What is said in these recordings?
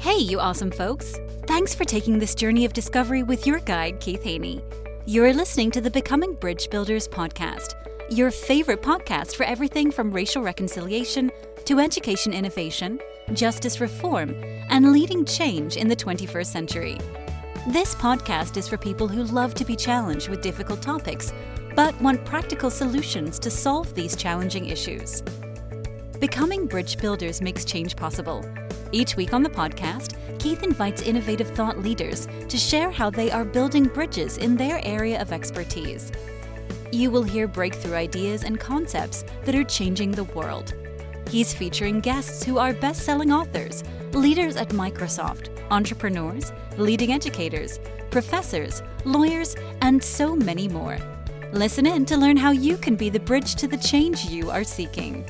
Hey, you awesome folks! Thanks for taking this journey of discovery with your guide, Keith Haney. You're listening to the Becoming Bridge Builders podcast, your favorite podcast for everything from racial reconciliation to education innovation, justice reform, and leading change in the 21st century. This podcast is for people who love to be challenged with difficult topics, but want practical solutions to solve these challenging issues. Becoming Bridge Builders makes change possible. Each week on the podcast, Keith invites innovative thought leaders to share how they are building bridges in their area of expertise. You will hear breakthrough ideas and concepts that are changing the world. He's featuring guests who are best-selling authors, leaders at Microsoft, entrepreneurs, leading educators, professors, lawyers, and so many more. Listen in to learn how you can be the bridge to the change you are seeking.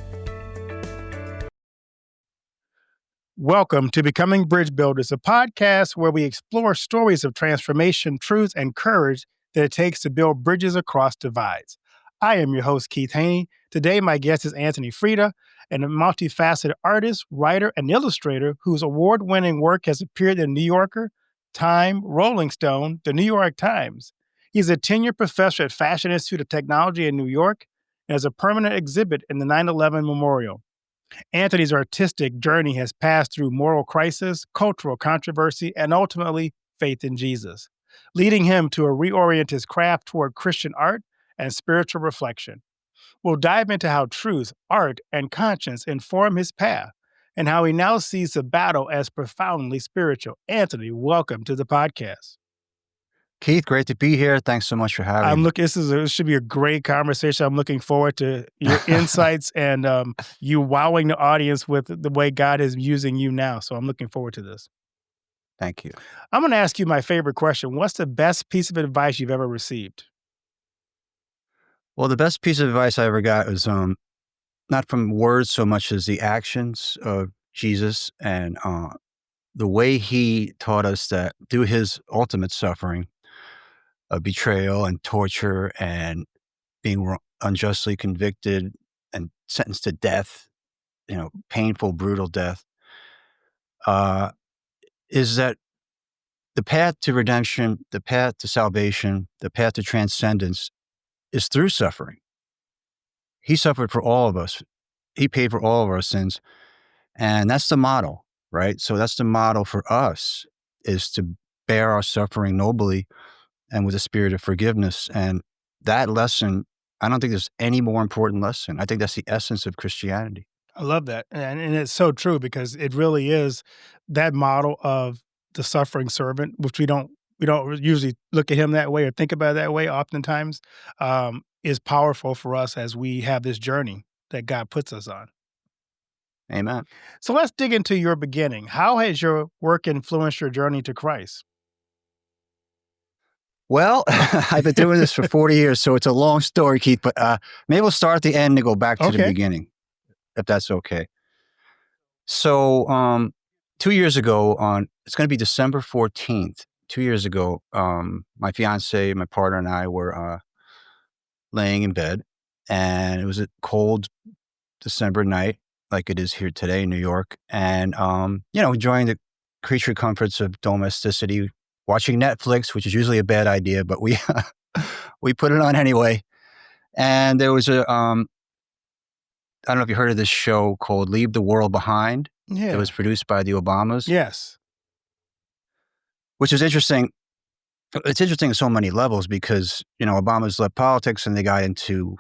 Welcome to Becoming Bridge Builders, a podcast where we explore stories of transformation, truth, and courage that it takes to build bridges across divides. I am your host, Keith Haney. Today, my guest is Anthony Freda, a multifaceted artist, writer, and illustrator whose award-winning work has appeared in New Yorker, Time, Rolling Stone, the New York Times. He's a tenured professor at Fashion Institute of Technology in New York and has a permanent exhibit in the 9/11 Memorial. Anthony's artistic journey has passed through moral crisis, cultural controversy, and ultimately faith in Jesus, leading him to reorient his craft toward Christian art and spiritual reflection. We'll dive into how truth, art, and conscience inform his path, and how he now sees the battle as profoundly spiritual. Anthony, welcome to the podcast. Keith, great to be here. Thanks so much for having me. This should be a great conversation. I'm looking forward to your insights and you wowing the audience with the way God is using you now. So I'm looking forward to this. Thank you. I'm going to ask you my favorite question. What's the best piece of advice you've ever received? Well, the best piece of advice I ever got was not from words so much as the actions of Jesus and the way he taught us that through his ultimate suffering of betrayal and torture and being unjustly convicted and sentenced to death, painful, brutal death, is that the path to redemption, the path to salvation, the path to transcendence is through suffering. He suffered for all of us. He paid for all of our sins. And that's the model, right? So that's the model for us, is to bear our suffering nobly and with a spirit of forgiveness. And that lesson, I don't think there's any more important lesson. I think that's the essence of Christianity. I love that. And it's so true because it really is that model of the suffering servant, which we don't usually look at him that way or think about it that way oftentimes, is powerful for us as we have this journey that God puts us on. Amen. So let's dig into your beginning. How has your work influenced your journey to Christ? Well, I've been doing this for 40 years, so it's a long story, Keith, but maybe we'll start at the end and go back to the beginning, if that's okay. So 2 years ago, it's going to be December 14th, 2 years ago, my fiance, my partner, and I were laying in bed, and it was a cold December night, like it is here today in New York, and, enjoying the creature comforts of domesticity, watching Netflix, which is usually a bad idea, but we put it on anyway. And there was I don't know if you heard of this show called Leave the World Behind. Yeah. It was produced by the Obamas. Yes. Which is interesting. It's interesting on so many levels because, Obama's left politics and they got into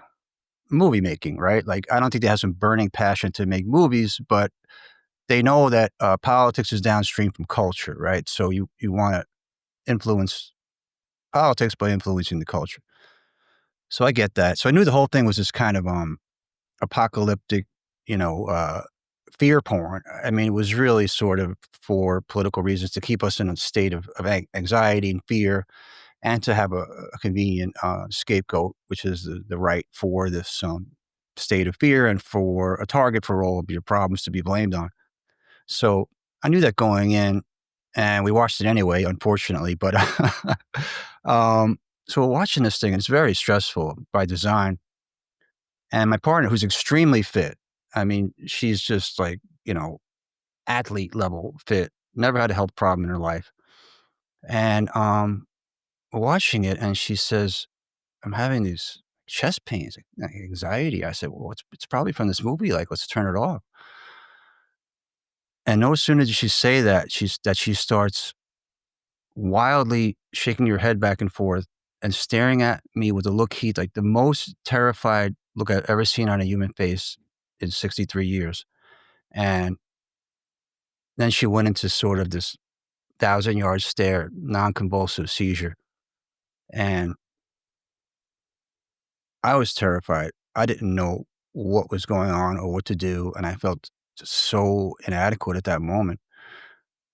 movie making, right? Like, I don't think they have some burning passion to make movies, but they know that politics is downstream from culture, right? So you want to influence politics by influencing the culture. So I get that. So I knew the whole thing was this kind of apocalyptic, fear porn. I mean, it was really sort of for political reasons to keep us in a state of anxiety and fear, and to have a convenient scapegoat, which is the right for this state of fear and for a target for all of your problems to be blamed on. So I knew that going in. And we watched it anyway, unfortunately. But so we're watching this thing, and it's very stressful by design. And my partner, who's extremely fit, I mean, she's just like, athlete level fit, never had a health problem in her life. And watching it, and she says, I'm having these chest pains, like anxiety. I said, well, it's probably from this movie. Like, let's turn it off. And no sooner did she say that, she starts wildly shaking her head back and forth and staring at me with a look, Keith, like the most terrified look I've ever seen on a human face in 63 years. And then she went into sort of this 1,000-yard stare, non-convulsive seizure. And I was terrified. I didn't know what was going on or what to do. And I felt just so inadequate at that moment.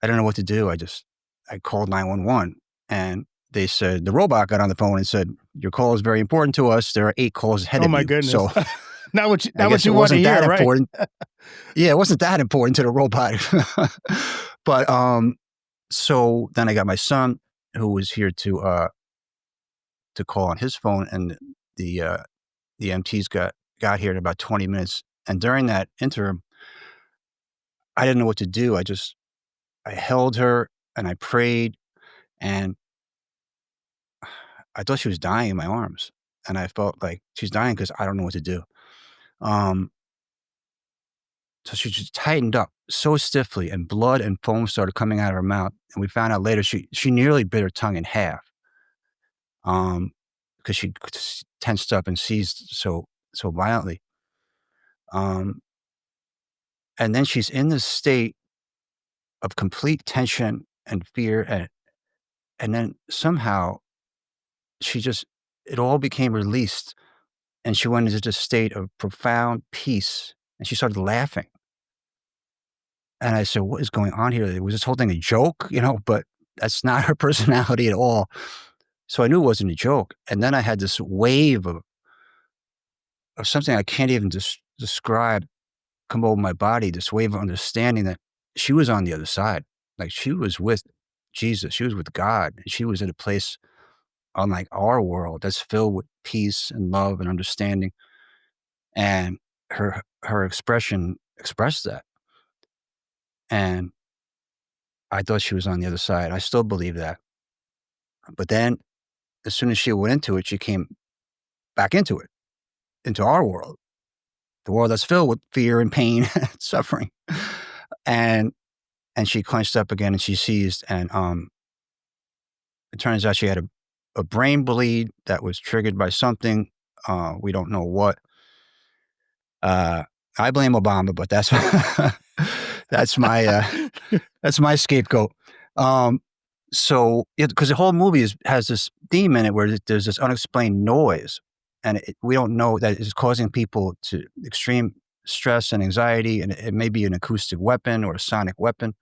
I didn't know what to do. I called 911, and they said, the robot got on the phone and said, your call is very important to us. There are 8 calls ahead Oh of my you. goodness. So not what I guess you it want to wasn't hear, that right? important. Yeah, it wasn't that important to the robot. But so then I got my son, who was here to call on his phone, and the MTs got here in about 20 minutes. And during that interim, I didn't know what to do. I held her and I prayed, and I thought she was dying in my arms. And I felt like she's dying because I don't know what to do. So she just tightened up so stiffly, and blood and foam started coming out of her mouth. And we found out later she nearly bit her tongue in half, because she tensed up and seized so violently. And then she's in this state of complete tension and fear, and then somehow it all became released, and she went into this state of profound peace, and she started laughing. And I said, what is going on here? Was this whole thing a joke? But that's not her personality at all. So I knew it wasn't a joke. And then I had this wave of something I can't even describe come over my body, this wave of understanding that she was on the other side. Like, she was with Jesus. She was with God. And she was in a place unlike our world that's filled with peace and love and understanding. And her expression expressed that. And I thought she was on the other side. I still believe that. But then as soon as she went into it, she came back into it, into our world, the world that's filled with fear and pain and suffering. And she clenched up again, and she seized. And it turns out she had a brain bleed that was triggered by something. We don't know what. I blame Obama, but that's that's my scapegoat. So, because the whole movie has this theme in it where there's this unexplained noise, and we don't know that it's causing people to extreme stress and anxiety, and it may be an acoustic weapon or a sonic weapon.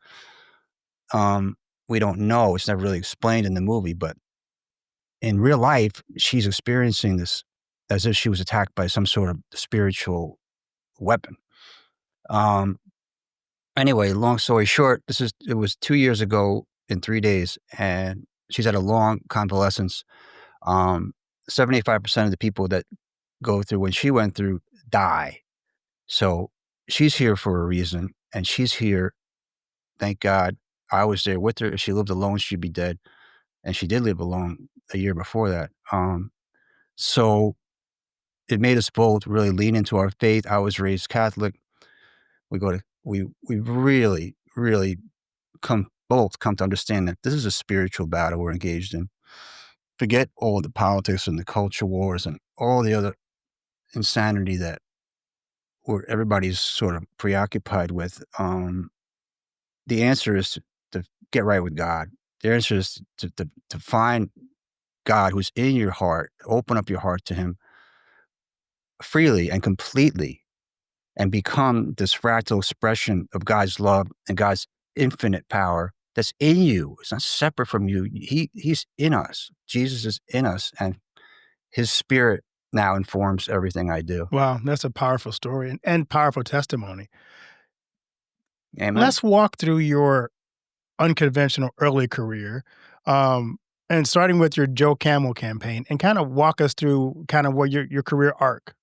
We don't know. It's never really explained in the movie, but in real life, she's experiencing this as if she was attacked by some sort of spiritual weapon. Anyway, long story short, it was 2 years ago in 3 days, and she's had a long convalescence. 75% of the people that go through what she went through die. So she's here for a reason, and she's here. Thank God I was there with her. If she lived alone, she'd be dead. And she did live alone a year before that. So it made us both really lean into our faith. I was raised Catholic. We really, really both come to understand that this is a spiritual battle we're engaged in. Forget all the politics and the culture wars and all the other insanity that everybody's sort of preoccupied with. The answer is to get right with God. The answer is to find God who's in your heart, open up your heart to him freely and completely, and become this fractal expression of God's love and God's infinite power that's in you. It's not separate from you. He's in us. Jesus is in us, and his spirit now informs everything I do. Wow, that's a powerful story and powerful testimony. Amen. Let's walk through your unconventional early career, and starting with your Joe Camel campaign, and kind of walk us through kind of what your career arc.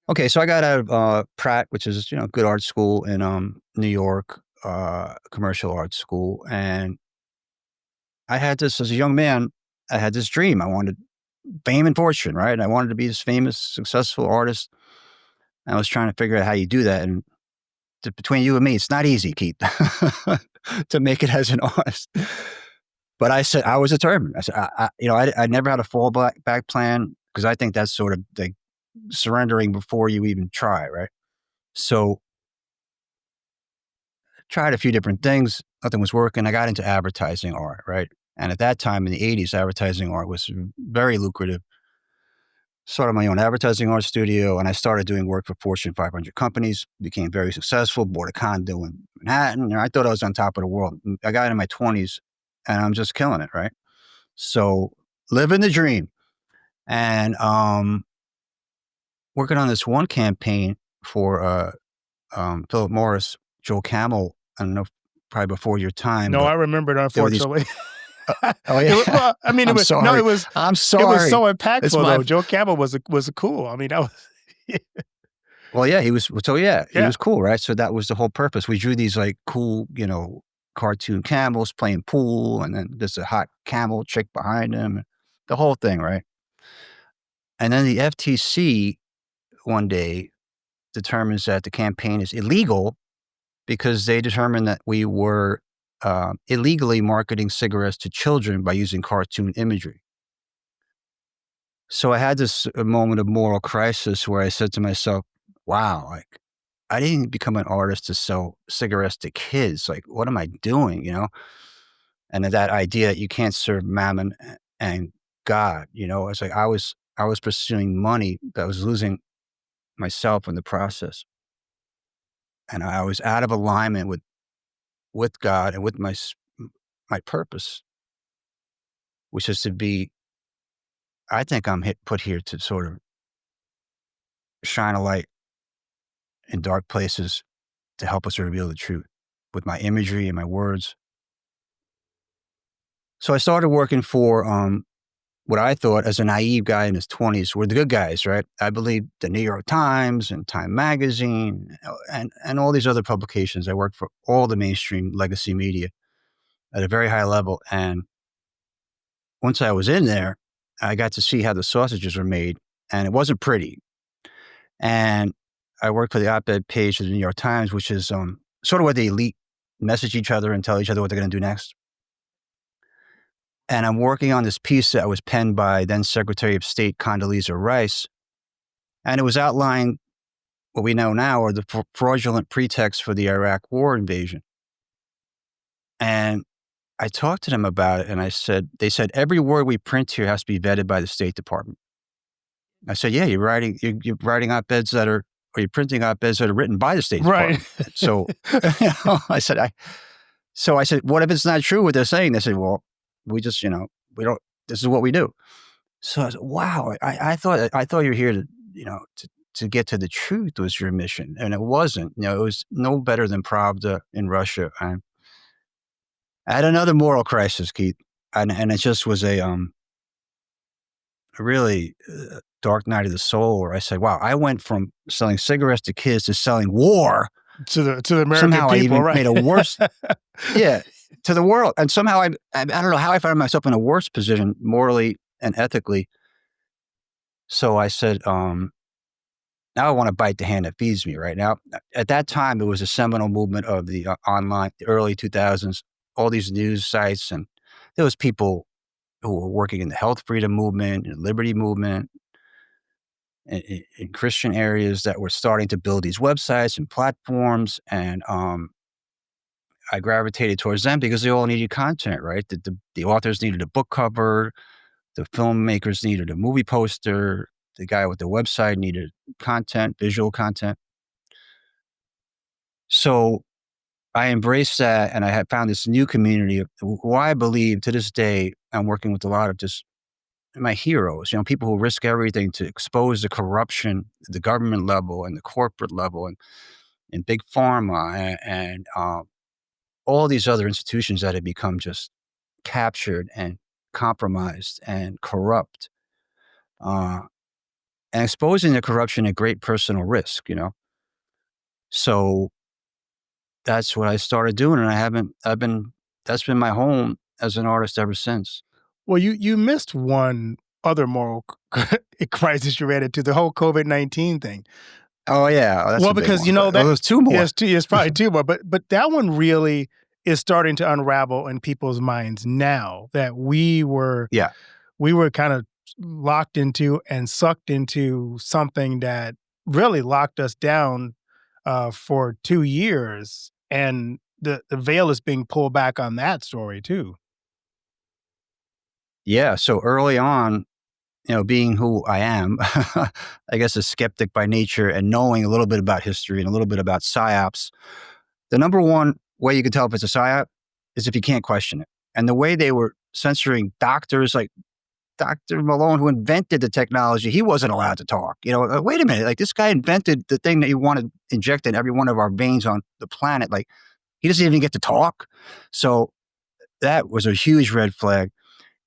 Okay, so I got out of Pratt, which is good art school in New York. commercial art school. And I had this, as a young man, I had this dream. I wanted fame and fortune, right? I wanted to be this famous, successful artist. I was trying to figure out how you do that. And between you and me, it's not easy, Keith, to make it as an artist. But I said, I was determined. I said, I never had a fallback plan, because I think that's sort of like surrendering before you even try, right? So I tried a few different things. Nothing was working. I got into advertising art, right? And at that time in the 80s, advertising art was very lucrative. Started my own advertising art studio, and I started doing work for Fortune 500 companies, became very successful, bought a condo in Manhattan. And I thought I was on top of the world. I got in my 20s and I'm just killing it, right? So living the dream. And working on this one campaign for Philip Morris, Joe Camel. I don't know, probably before your time. No, I remember it, unfortunately. Oh yeah. Well, I mean, I'm sorry. it was I'm sorry. It was so impactful, It's though. Joe Camel was cool. I mean, that was. Well, yeah, he was. So yeah, he Yeah. was cool, right? So that was the whole purpose. We drew these like cool, cartoon camels playing pool, and then there's a hot camel chick behind him, the whole thing, right? And then the FTC one day determines that the campaign is illegal because they determined that we were illegally marketing cigarettes to children by using cartoon imagery. So I had this moment of moral crisis where I said to myself, wow, like I didn't become an artist to sell cigarettes to kids. Like, what am I doing, And that idea that you can't serve mammon and God, it's like I was pursuing money, but I was losing myself in the process. And I was out of alignment with God and with my purpose, which is to be, I think I'm put here to sort of shine a light in dark places to help us reveal the truth with my imagery and my words. So I started working for what I thought, as a naive guy in his 20s, were the good guys, right? I believed the New York Times and Time Magazine and all these other publications. I worked for all the mainstream legacy media at a very high level. And once I was in there, I got to see how the sausages were made, and it wasn't pretty. And I worked for the op-ed page of the New York Times, which is sort of where the elite message each other and tell each other what they're going to do next. And I'm working on this piece that was penned by then Secretary of State Condoleezza Rice. And it was outlining what we know now are the fraudulent pretexts for the Iraq war invasion. And I talked to them about it, and they said, every word we print here has to be vetted by the State Department. I said, yeah, you're writing op-eds that are, or you're printing op-eds that are written by the State Department. So I said, what if it's not true what they're saying? They said, well, we just, we don't, this is what we do. So I said, wow, I thought you were here to, to get to the truth was your mission. And it wasn't, it was no better than Pravda in Russia. I had another moral crisis, Keith. And it just was a really dark night of the soul where I said, wow, I went from selling cigarettes to kids to selling war to the American somehow people, I even right? made a worse, to the world. And somehow I don't know how I found myself in a worse position morally and ethically. So I said, now I want to bite the hand that feeds me right now. At that time, it was a seminal movement of the online, the early 2000s, all these news sites. And there was people who were working in the health freedom movement and liberty movement in Christian areas that were starting to build these websites and platforms. And I gravitated towards them because they all needed content, right? The authors needed a book cover. The filmmakers needed a movie poster. The guy with the website needed content, visual content. So I embraced that, and I had found this new community who I believe to this day, I'm working with a lot of just my heroes, people who risk everything to expose the corruption at the government level and the corporate level and big pharma and all these other institutions that have become just captured and compromised and corrupt, and exposing the corruption at great personal risk, So that's what I started doing. And that's been my home as an artist ever since. Well, you missed one other moral crisis you ran into, the whole COVID-19 thing. Oh yeah, that's Well, a big because one. But there's two more. it's probably two more, but that one really is starting to unravel in people's minds now that we were kind of locked into and sucked into something that really locked us down for 2 years, and the veil is being pulled back on that story too. Yeah. So early on, being who I am, I guess a skeptic by nature and knowing a little bit about history and a little bit about psyops, the number one way you can tell if it's a psyop is if you can't question it. And the way they were censoring doctors, like Dr. Malone, who invented the technology, he wasn't allowed to talk. Wait a minute, like this guy invented the thing that you want to inject in every one of our veins on the planet. Like he doesn't even get to talk. So that was a huge red flag.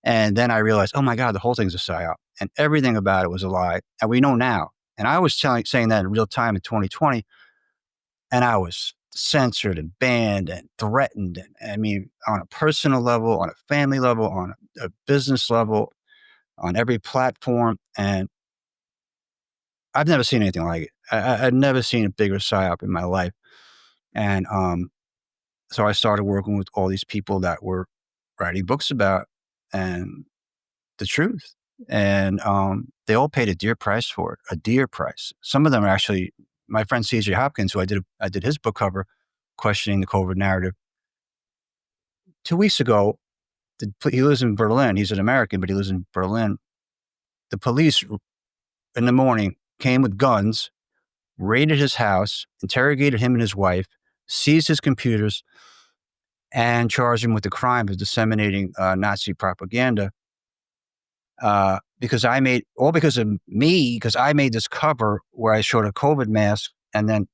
And then I realized, oh my God, the whole thing's a psyop and everything about it was a lie. And we know now. And I was saying that in real time in 2020. And I was censored and banned and threatened. And I mean, on a personal level, on a family level, on a business level, on every platform. And I've never seen anything like it. I've never seen a bigger psyop in my life. And so I started working with all these people that were writing books about and the truth. And they all paid a dear price for it, a dear price. Some of them are actually my friend C.J. Hopkins, who I did his book cover, questioning the COVID narrative. 2 weeks ago, he lives in Berlin. He's an American, but he lives in Berlin. The police in the morning came with guns, raided his house, interrogated him and his wife, seized his computers, and charged him with the crime of disseminating Nazi propaganda. Because I made this cover where I showed a COVID mask, and then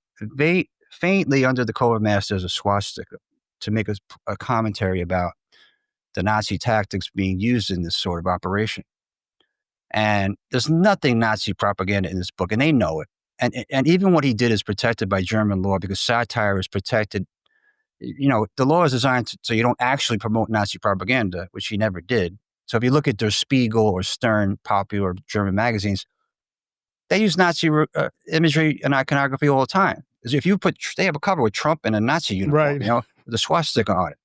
faintly under the COVID mask, there's a swastika to make a commentary about the Nazi tactics being used in this sort of operation. And there's nothing Nazi propaganda in this book, and they know it. And even what he did is protected by German law because satire is protected. The law is designed so you don't actually promote Nazi propaganda, which he never did. So if you look at Der Spiegel or Stern, popular German magazines, they use Nazi imagery and iconography all the time. If they have a cover with Trump in a Nazi uniform, right, with a swastika on it.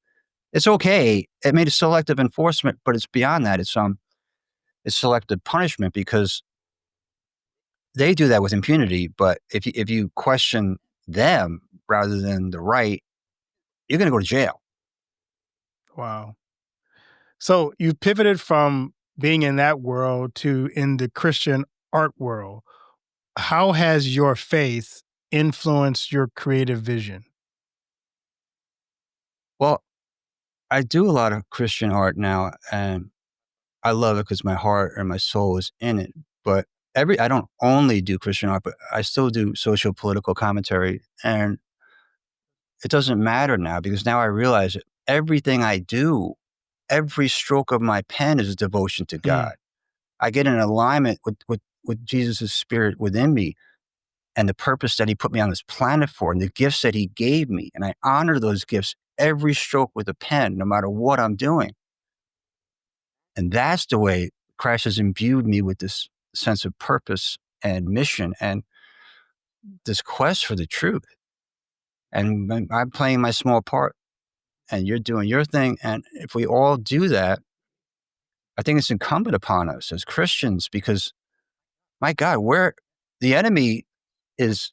It's okay. It made a selective enforcement, but it's beyond that. It's selective punishment because they do that with impunity. But if you question them rather than the right, you're going to go to jail. Wow. So you pivoted from being in that world to in the Christian art world. How has your faith influenced your creative vision? Well, I do a lot of Christian art now, and I love it because my heart and my soul is in it. But I don't only do Christian art, but I still do social political commentary. And it doesn't matter now because now I realize that everything I do, every stroke of my pen is a devotion to God. I get in alignment with Jesus' spirit within me and the purpose that he put me on this planet for and the gifts that he gave me. And I honor those gifts every stroke with a pen, no matter what I'm doing. And that's the way Christ has imbued me with this sense of purpose and mission and this quest for the truth. And I'm playing my small part and you're doing your thing. And if we all do that, I think it's incumbent upon us as Christians because, my God, the enemy is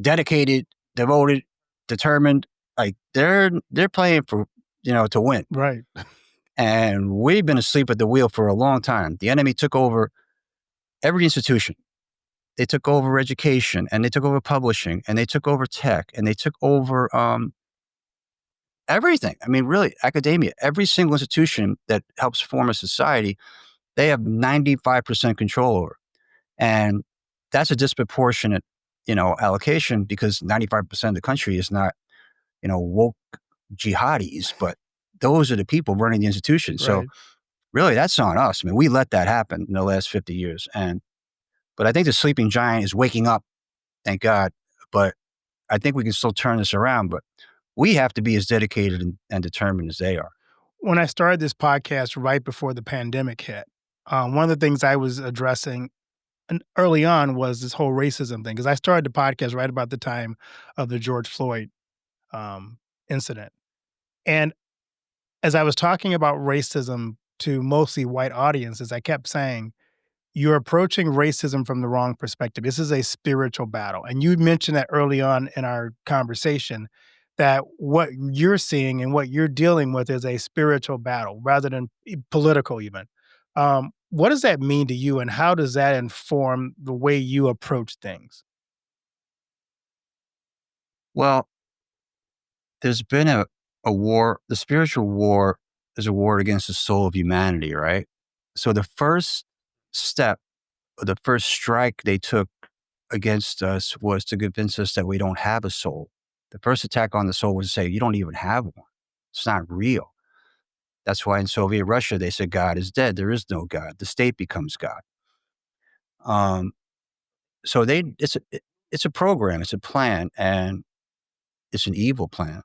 dedicated, devoted, determined. Like they're playing for, to win. Right. And we've been asleep at the wheel for a long time. The enemy took over every institution. They took over education and they took over publishing and they took over tech and they took over everything. I mean, really, academia, every single institution that helps form a society, they have 95% control over. And that's a disproportionate, allocation because 95% of the country is not, woke jihadis, but those are the people running the institutions. Right. So really, that's on us. I mean, we let that happen in the last 50 years. But I think the sleeping giant is waking up, thank God. But I think we can still turn this around, but we have to be as dedicated and determined as they are. When I started this podcast right before the pandemic hit, one of the things I was addressing early on was this whole racism thing, because I started the podcast right about the time of the George Floyd incident. And as I was talking about racism to mostly white audiences, I kept saying, you're approaching racism from the wrong perspective. This is a spiritual battle. And you mentioned that early on in our conversation, that what you're seeing and what you're dealing with is a spiritual battle rather than political even. What does that mean to you, and how does that inform the way you approach things? Well, there's been a war. The spiritual war is a war against the soul of humanity, right? So the first step, the first strike they took against us was to convince us that we don't have a soul. The first attack on the soul was to say, you don't even have one. It's not real. That's why in Soviet Russia, they said God is dead. There is no God. The state becomes God. So it's a program, it's a plan, and it's an evil plan,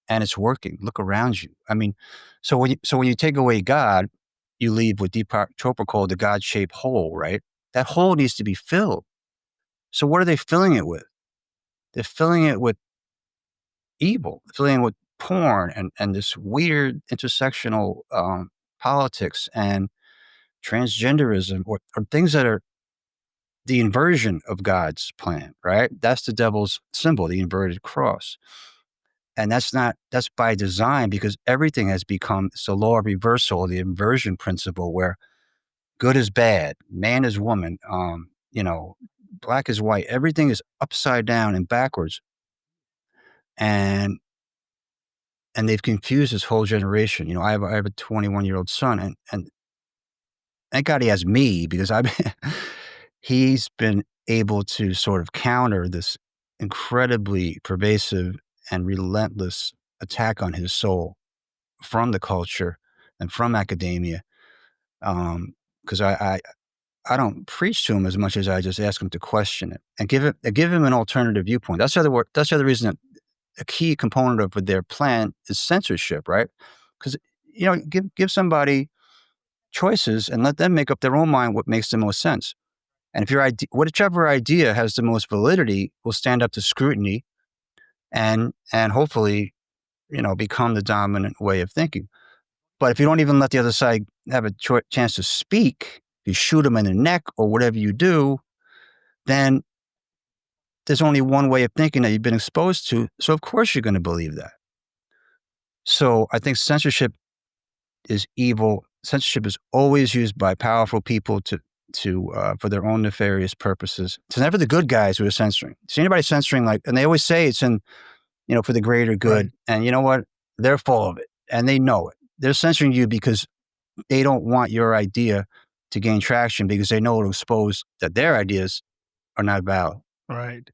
and it's working. Look around you. I mean, so when you take away God, you leave what Deepak Chopra called the God-shaped hole, right? That hole needs to be filled. So what are they filling it with? They're filling it with evil, filling it with porn and this weird intersectional politics and transgenderism or things that are the inversion of God's plan, right? That's the devil's symbol, the inverted cross. And that's by design, because everything has become, it's a law of reversal, the inversion principle, where good is bad, man is woman, black is white. Everything is upside down and backwards. And they've confused this whole generation. I have a 21-year-old son, and thank God he has me, because he's been able to sort of counter this incredibly pervasive and relentless attack on his soul from the culture and from academia. Because I don't preach to him as much as I just ask him to question it and give him an alternative viewpoint. That's the other reason that a key component of their plan is censorship, right? Because give somebody choices and let them make up their own mind what makes the most sense. And if whichever idea has the most validity will stand up to scrutiny and hopefully, become the dominant way of thinking. But if you don't even let the other side have a chance to speak, you shoot them in the neck or whatever you do, then there's only one way of thinking that you've been exposed to. So of course you're going to believe that. So I think censorship is evil. Censorship is always used by powerful people to for their own nefarious purposes. It's never the good guys who are censoring. See anybody censoring, and they always say it's in, for the greater good. Right. And you know what? They're full of it and they know it. They're censoring you because they don't want your idea to gain traction, because they know it'll expose that their ideas are not valid. Right.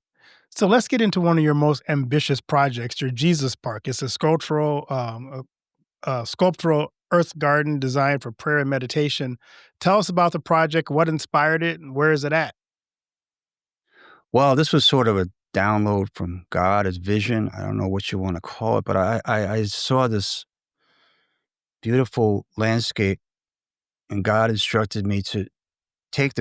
So let's get into one of your most ambitious projects, your Jesus Park. It's a sculptural earth garden designed for prayer and meditation. Tell us about the project, what inspired it, and where is it at? Well, this was sort of a download from God as vision. I don't know what you want to call it, but I saw this beautiful landscape, and God instructed me to take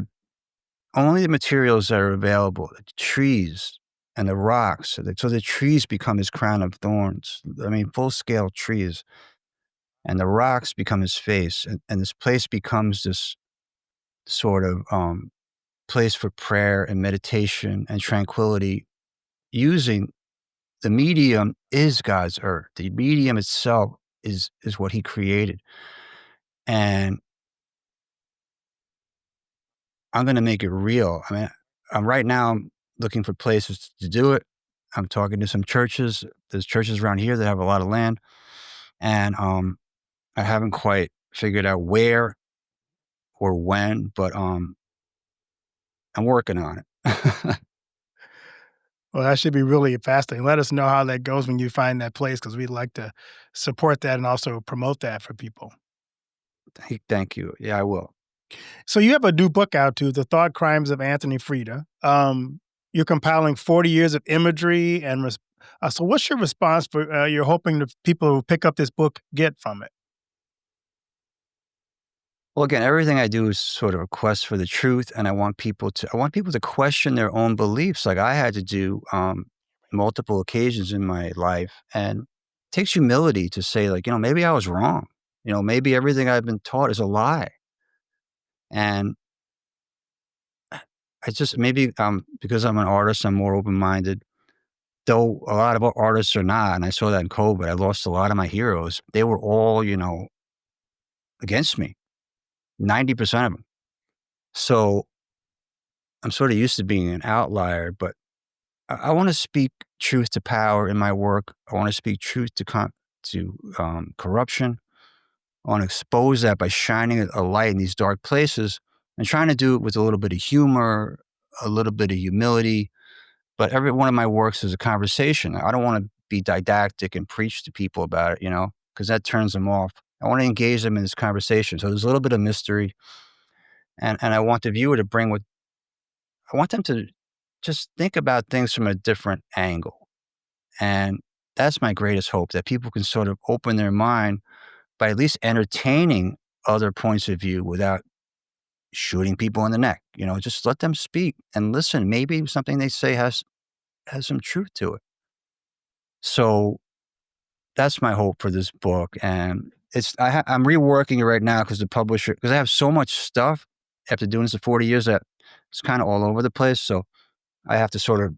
only the materials that are available, the trees and the rocks. So the trees become his crown of thorns. I mean, full-scale trees. And the rocks become his face. And this place becomes this sort of place for prayer and meditation and tranquility, using the medium is God's earth. The medium itself is what he created. And I'm going to make it real. I mean, right now I'm looking for places to do it. I'm talking to some churches. There's churches around here that have a lot of land. And I haven't quite figured out where or when, but I'm working on it. Well, that should be really fascinating. Let us know how that goes when you find that place, because we'd like to support that and also promote that for people. Thank you. Yeah, I will. So you have a new book out too, The Thought Crimes of Anthony Freda. you're compiling 40 years of imagery and so what's your response for you're hoping the people who pick up this book get from it? Well, again, everything I do is sort of a quest for the truth, and I want people to question their own beliefs, like I had to do multiple occasions in my life, and it takes humility to say, like, maybe I was wrong. Maybe everything I've been taught is a lie, and I just maybe because I'm an artist, I'm more open minded. Though a lot of artists are not, and I saw that in COVID. I lost a lot of my heroes. They were all, against me, 90% of them. So I'm sort of used to being an outlier, but I want to speak truth to power in my work. I want to speak truth to corruption. I want to expose that by shining a light in these dark places and trying to do it with a little bit of humor, a little bit of humility. But every one of my works is a conversation. I don't want to be didactic and preach to people about it, because that turns them off. I want to engage them in this conversation. So there's a little bit of mystery. And I want the viewer to I want them to just think about things from a different angle. And that's my greatest hope, that people can sort of open their mind by at least entertaining other points of view without shooting people in the neck. Just let them speak and listen. Maybe something they say has some truth to it. So that's my hope for this book. And I'm reworking it right now because I have so much stuff after doing this for 40 years that it's kind of all over the place. So I have to sort of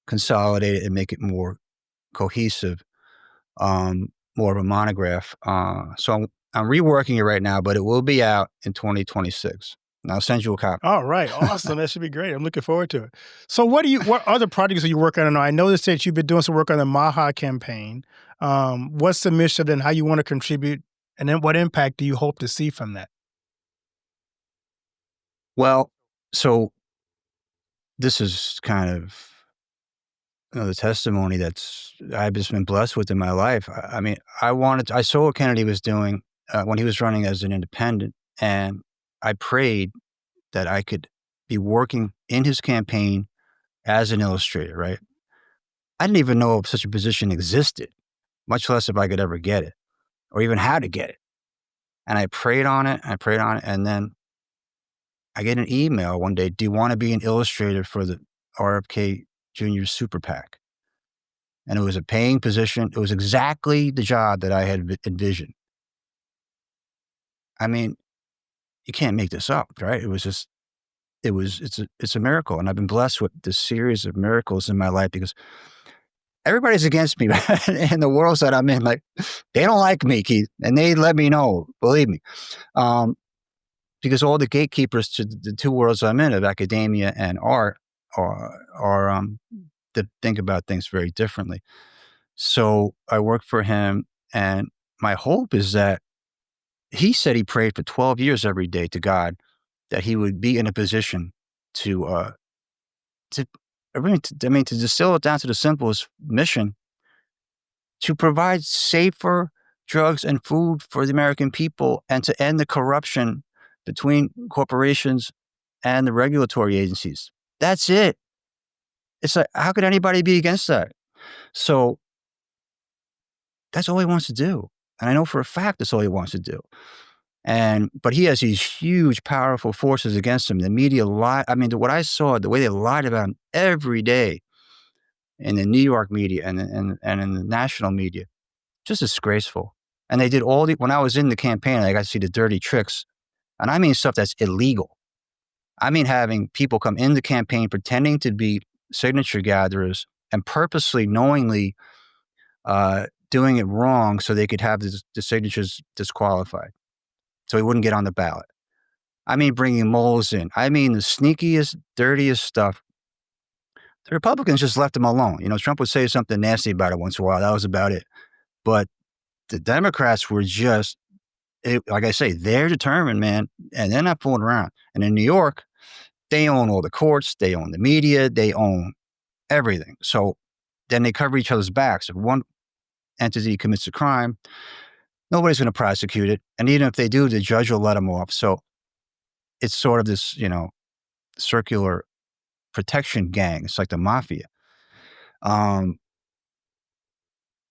consolidate it and make it more cohesive, more of a monograph. So I'm reworking it right now, but it will be out in 2026. And I'll send you a copy. All right. Awesome. That should be great. I'm looking forward to it. So what other projects are you working on? I noticed that you've been doing some work on the Maha campaign. What's the mission and how you want to contribute? And then what impact do you hope to see from that? Well, so this is kind of the testimony I've just been blessed with in my life. I mean, I saw what Kennedy was doing when he was running as an independent, and I prayed that I could be working in his campaign as an illustrator, right? I didn't even know if such a position existed, much less if I could ever get it or even how to get it. And I prayed on it, and then I get an email one day, do you want to be an illustrator for the RFK Jr. Super PAC? And it was a paying position. It was exactly the job that I had envisioned. I mean, you can't make this up, right? It's a miracle. And I've been blessed with this series of miracles in my life because everybody's against me in the worlds that I'm in. Like, they don't like me, Keith, and they let me know, believe me. Because all the gatekeepers to the two worlds I'm in, of academia and art, are that think about things very differently. So I work for him, and my hope is that he said he prayed for 12 years every day to God that he would be in a position to distill it down to the simplest mission, to provide safer drugs and food for the American people and to end the corruption between corporations and the regulatory agencies. That's it. It's like, how could anybody be against that? So that's all he wants to do. And I know for a fact that's all he wants to do. But he has these huge, powerful forces against him. The media lie. I mean, what I saw, the way they lied about him every day in the New York media and in the national media, just disgraceful. And they did when I was in the campaign, I got to see the dirty tricks. And I mean stuff that's illegal. I mean having people come in the campaign pretending to be signature gatherers and purposely, knowingly doing it wrong so they could have the signatures disqualified, so he wouldn't get on the ballot. I mean bringing moles in. I mean the sneakiest, dirtiest stuff. The Republicans just left him alone. Trump would say something nasty about it once in a while. That was about it. But the Democrats were just, like I say, they're determined, man, and they're not fooling around. And in New York, they own all the courts, they own the media, they own everything. So then they cover each other's backs. If one entity commits a crime, nobody's going to prosecute it. And even if they do, the judge will let them off. So it's sort of this, circular protection gang. It's like the mafia.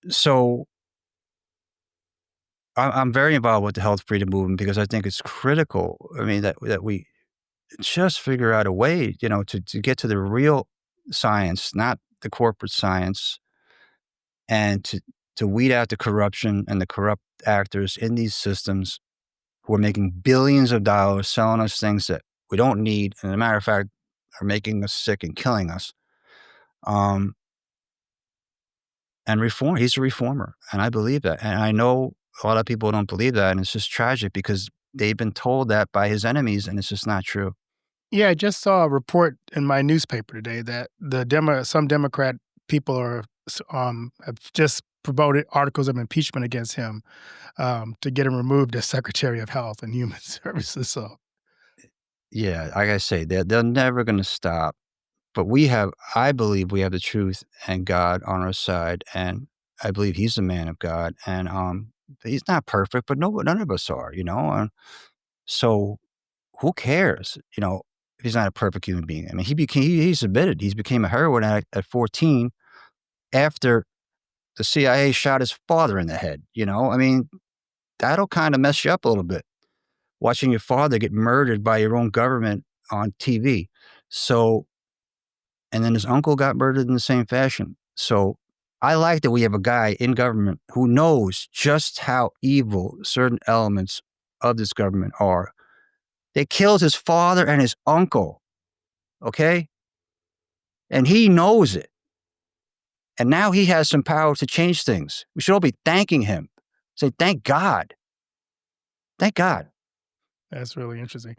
So I'm very involved with the health freedom movement because I think it's critical. I mean, that we just figure out a way, to get to the real science, not the corporate science, and to weed out the corruption and the corrupt actors in these systems who are making billions of dollars selling us things that we don't need, and as a matter of fact, are making us sick and killing us. Um, and reform. He's a reformer, and I believe that. And I know a lot of people don't believe that, and it's just tragic because they've been told that by his enemies, and it's just not true. Yeah, I just saw a report in my newspaper today that some Democrat people have just promoted articles of impeachment against him to get him removed as Secretary of Health and Human Services. So Yeah, like I say, they're never going to stop. But I believe we have the truth and God on our side, and I believe he's a man of God, and he's not perfect, but none of us are, And so who cares, if he's not a perfect human being? I mean, he submitted. He became a heroin addict at 14 after the CIA shot his father in the head. I mean, that'll kind of mess you up a little bit, watching your father get murdered by your own government on TV. So, and then his uncle got murdered in the same fashion. So I like that we have a guy in government who knows just how evil certain elements of this government are. They killed his father and his uncle, okay? And he knows it. And now he has some power to change things. We should all be thanking him. Say, thank God. Thank God. that's really interesting.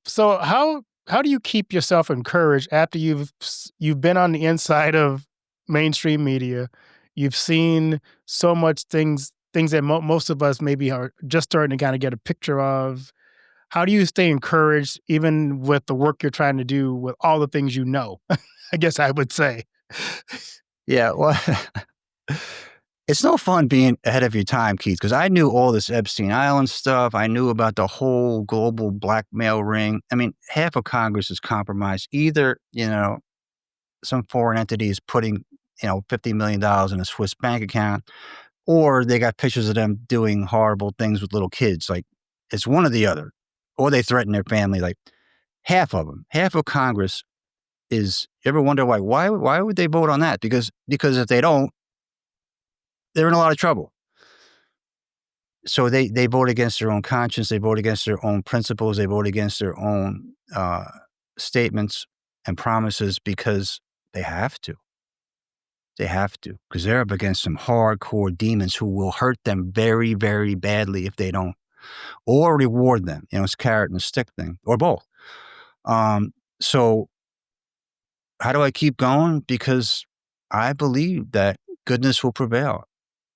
So how do you keep yourself encouraged after you've been on the inside of mainstream media? You've seen so much things that most of us maybe are just starting to kind of get a picture of. How do you stay encouraged even with the work you're trying to do with all the things I guess I would say. Yeah, well, it's no fun being ahead of your time, Keith, because I knew all this Epstein Island stuff. I knew about the whole global blackmail ring. I mean, half of Congress is compromised. Either, some foreign entity is putting, $50 million in a Swiss bank account, or they got pictures of them doing horrible things with little kids. Like, it's one or the other. Or they threaten their family. Like, half of them, half of Congress is, you ever wonder why would they vote on that? Because if they don't, they're in a lot of trouble. So they vote against their own conscience. They vote against their own principles. They vote against their own statements and promises because they have to. They have to, because they're up against some hardcore demons who will hurt them very, very badly if they don't, or reward them. It's a carrot and a stick thing, or both. So how do I keep going? Because I believe that goodness will prevail.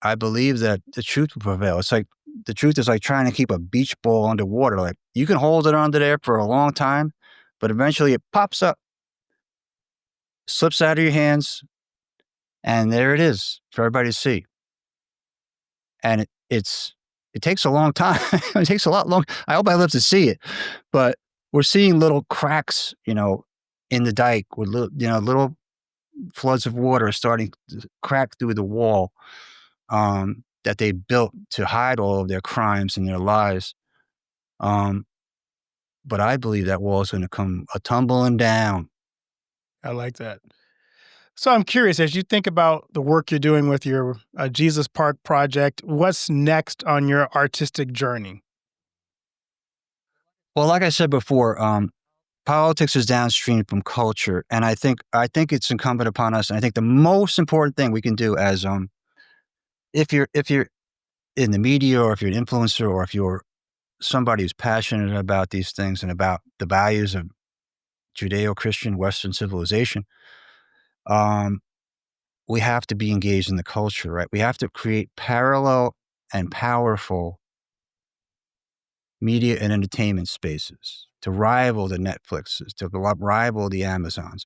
I believe that the truth will prevail. It's like the truth is like trying to keep a beach ball underwater. Like, you can hold it under there for a long time, but eventually it pops up, slips out of your hands, and there it is for everybody to see. And it takes a long time. It takes a lot long. I hope I live to see it, but we're seeing little cracks, in the dike with little floods of water starting to crack through the wall that they built to hide all of their crimes and their lies. But I believe that wall is going to come tumbling down. I like that. So I'm curious, as you think about the work you're doing with your Jesus Park project, what's next on your artistic journey? Well, like I said before, politics is downstream from culture, and I think it's incumbent upon us. And I think the most important thing we can do as if you're in the media, or if you're an influencer, or if you're somebody who's passionate about these things and about the values of Judeo-Christian Western civilization, we have to be engaged in the culture, right? We have to create parallel and powerful media and entertainment spaces to rival the Netflixes, to rival the Amazons.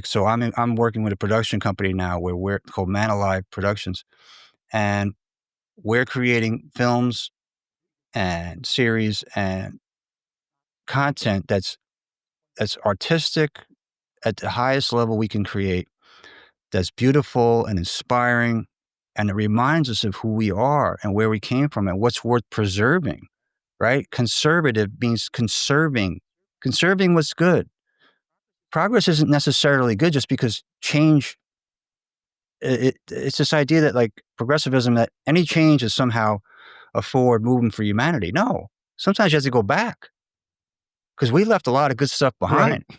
So I'm working with a production company now where we're called Man Alive Productions, and we're creating films and series and content that's artistic at the highest level we can create that's beautiful and inspiring, and it reminds us of who we are and where we came from and what's worth preserving, right? Conservative means conserving what's good. Progress isn't necessarily good just because change, it's this idea that like progressivism, that any change is somehow a forward movement for humanity. No, sometimes you have to go back because we left a lot of good stuff behind. Right.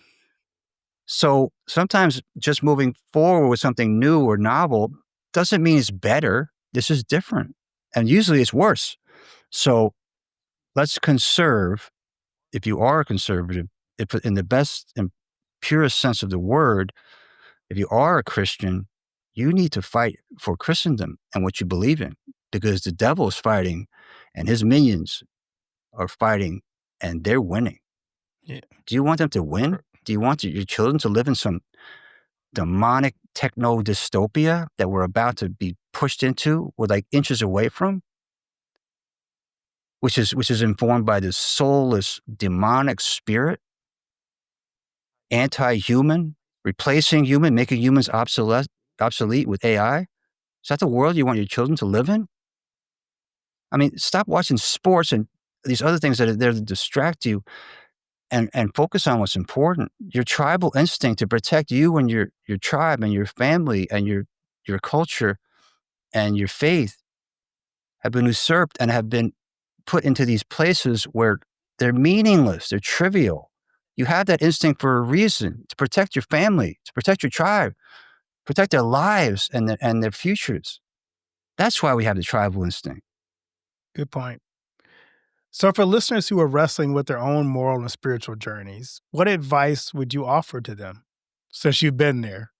So sometimes just moving forward with something new or novel doesn't mean it's better. This is different. And usually it's worse. So let's conserve, if you are a conservative, if in the best and purest sense of the word, if you are a Christian, you need to fight for Christendom and what you believe in, because the devil is fighting and his minions are fighting and they're winning. Yeah. Do you want them to win? Do you want your children to live in some demonic techno dystopia that we're about to be pushed into, we're like inches away from, which is informed by this soulless demonic spirit, anti-human, replacing human, making humans obsolete with AI? Is that the world you want your children to live in? I mean, stop watching sports and these other things that are there to distract you, and focus on what's important. Your tribal instinct to protect you and your tribe and your family and your culture and your faith have been usurped and have been put into these places where they're meaningless, they're trivial. You have that instinct for a reason, to protect your family, to protect your tribe, protect their lives and their futures. That's why we have the tribal instinct. Good point. So, for listeners who are wrestling with their own moral and spiritual journeys, what advice would you offer to them since you've been there?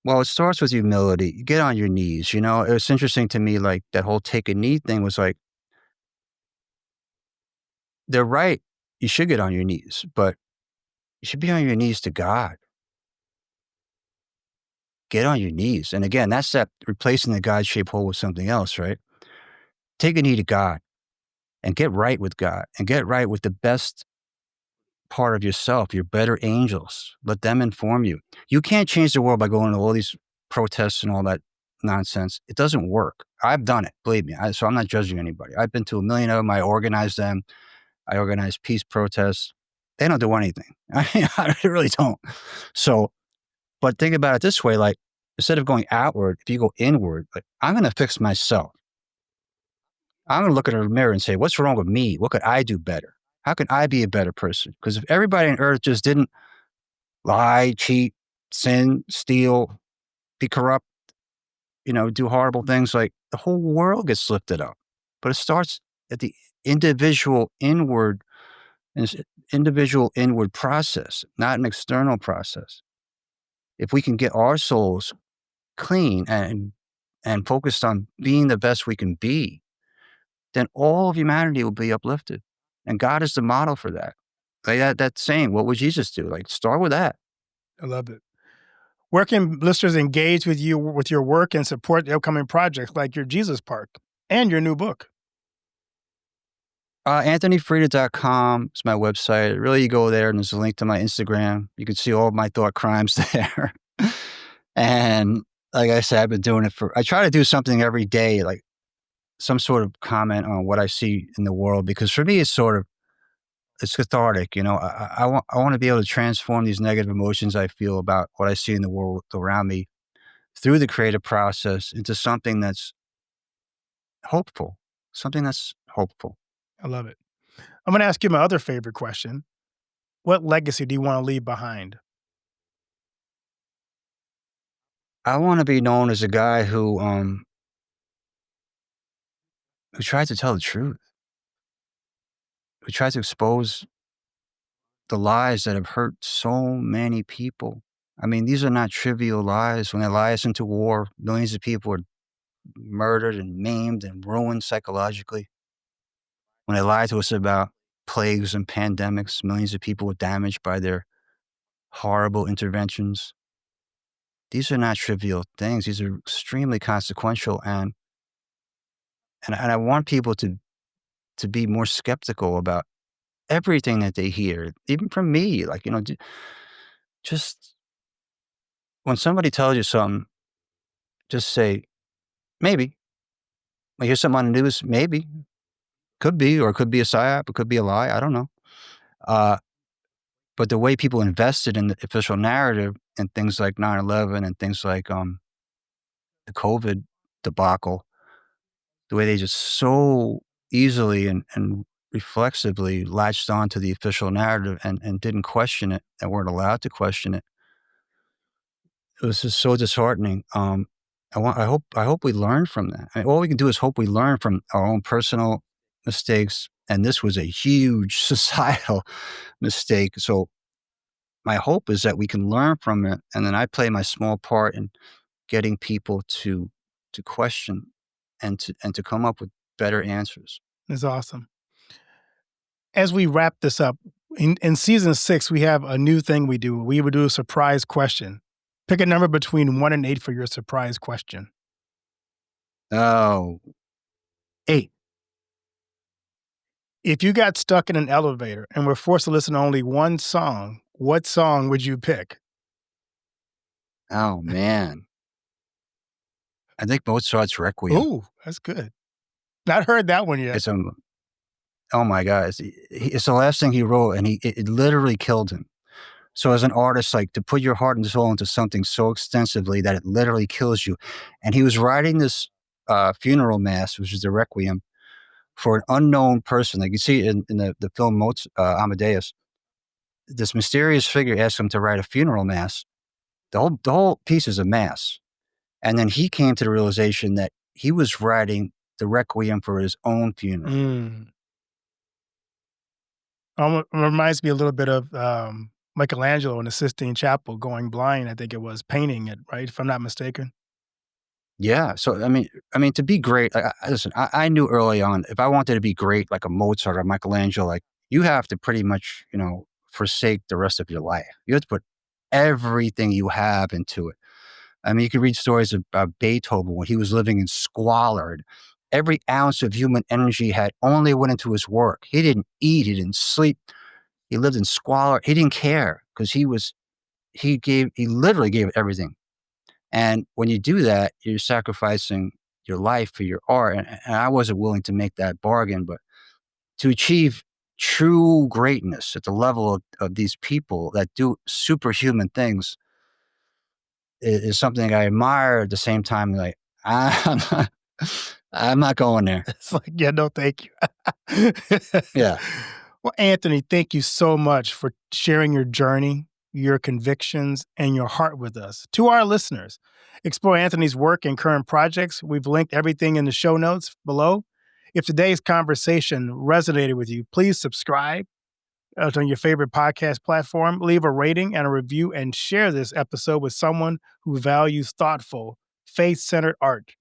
Well, it starts with humility. Get on your knees. It's interesting to me, like that whole take a knee thing was like, they're right. You should get on your knees, but you should be on your knees to God. Get on your knees. And again, that's that replacing the God-shaped hole with something else, right? Take a knee to God and get right with God and get right with the best part of yourself, your better angels. Let them inform you. You can't change the world by going to all these protests and all that nonsense. It doesn't work. I've done it, believe me. So I'm not judging anybody. I've been to a million of them. I organized them. I organize peace protests. They don't do anything. I mean, I really don't. So, but think about it this way, like instead of going outward, if you go inward, like I'm going to fix myself. I'm going to look in the mirror and say, what's wrong with me? What could I do better? How can I be a better person? Because if everybody on earth just didn't lie, cheat, sin, steal, be corrupt, do horrible things, like the whole world gets lifted up. But it starts at the individual inward process, not an external process. If we can get our souls clean and focused on being the best we can be, then all of humanity will be uplifted. And God is the model for that. Like that saying, what would Jesus do? Like start with that. I love it. Where can listeners engage with you, with your work, and support the upcoming projects like your Jesus Park and your new book? AnthonyFreda.com is my website. Really, you go there and there's a link to my Instagram. You can see all of my thought crimes there. And like I said, I've been doing it I try to do something every day, like some sort of comment on what I see in the world, because for me, it's cathartic. I want to be able to transform these negative emotions I feel about what I see in the world around me through the creative process into something that's hopeful, I love it. I'm going to ask you my other favorite question. What legacy do you want to leave behind? I want to be known as a guy who tried to tell the truth, who tried to expose the lies that have hurt so many people. I mean, these are not trivial lies. When they lie us into war, millions of people are murdered and maimed and ruined psychologically. When they lie to us about plagues and pandemics, millions of people were damaged by their horrible interventions. These are not trivial things. These are extremely consequential, and I want people to be more skeptical about everything that they hear, even from me, like, just when somebody tells you something, just say, maybe. I hear something on the news, maybe. Could be, or it could be a psyop, it could be a lie, I don't know. But the way people invested in the official narrative and things like 9/11 and things like the COVID debacle, the way they just so easily and reflexively latched onto the official narrative and didn't question it and weren't allowed to question it. It was just so disheartening. I hope we learn from that. I mean, all we can do is hope we learn from our own personal mistakes, and this was a huge societal mistake. So my hope is that we can learn from it, and then I play my small part in getting people to question and to come up with better answers. That's awesome. As we wrap this up, in season 6, we have a new thing we do. We would do a surprise question. Pick a number between 1 and 8 for your surprise question. Oh, 8. If you got stuck in an elevator and were forced to listen to only one song, what song would you pick? Oh, man. I think Mozart's Requiem. Ooh, that's good. Not heard that one yet. It's oh my God. It's the last thing he wrote, and it literally killed him. So as an artist, like, to put your heart and soul into something so extensively that it literally kills you. And he was writing this funeral mass, which is the Requiem, for an unknown person. Like you see in the film Amadeus, this mysterious figure asks him to write a funeral mass. The whole piece is a mass. And then he came to the realization that he was writing the Requiem for his own funeral. Reminds me a little bit of Michelangelo in the Sistine Chapel going blind, I think it was, painting it, right? If I'm not mistaken. Yeah. So, I mean, to be great, listen, I knew early on, if I wanted to be great, like a Mozart or Michelangelo, like, you have to pretty much, forsake the rest of your life. You have to put everything you have into it. I mean, you can read stories about Beethoven when he was living in squalor. Every ounce of human energy had only went into his work. He didn't eat. He didn't sleep. He lived in squalor. He didn't care because he literally gave everything. And when you do that, you're sacrificing your life for your art. And I wasn't willing to make that bargain, but to achieve true greatness at the level of these people that do superhuman things is something I admire. At the same time, like, I'm not going there. It's like, yeah, no, thank you. Yeah. Well, Anthony, thank you so much for sharing your journey, your convictions, and your heart with us. To our listeners, explore Anthony's work and current projects. We've linked everything in the show notes below. If today's conversation resonated with you, please subscribe on your favorite podcast platform, leave a rating and a review, and share this episode with someone who values thoughtful, faith-centered art.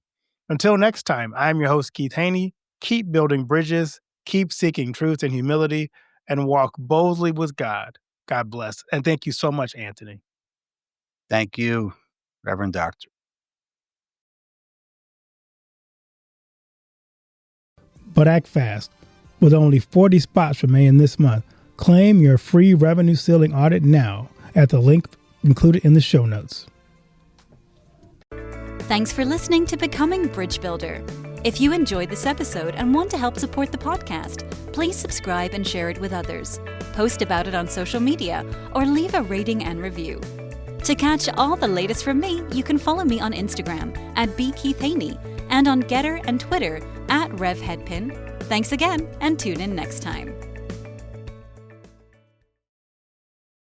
Until next time, I'm your host, Keith Haney. Keep building bridges, keep seeking truth and humility, and walk boldly with God. God bless. And thank you so much, Anthony. Thank you, Reverend Doctor. But act fast. With only 40 spots remaining this month, claim your free revenue ceiling audit now at the link included in the show notes. Thanks for listening to Becoming Bridge Builder. If you enjoyed this episode and want to help support the podcast, please subscribe and share it with others. Post about it on social media or leave a rating and review. To catch all the latest from me, you can follow me on Instagram at @BKeithHaney and on Getter and Twitter @RevHeadpin. Thanks again and tune in next time.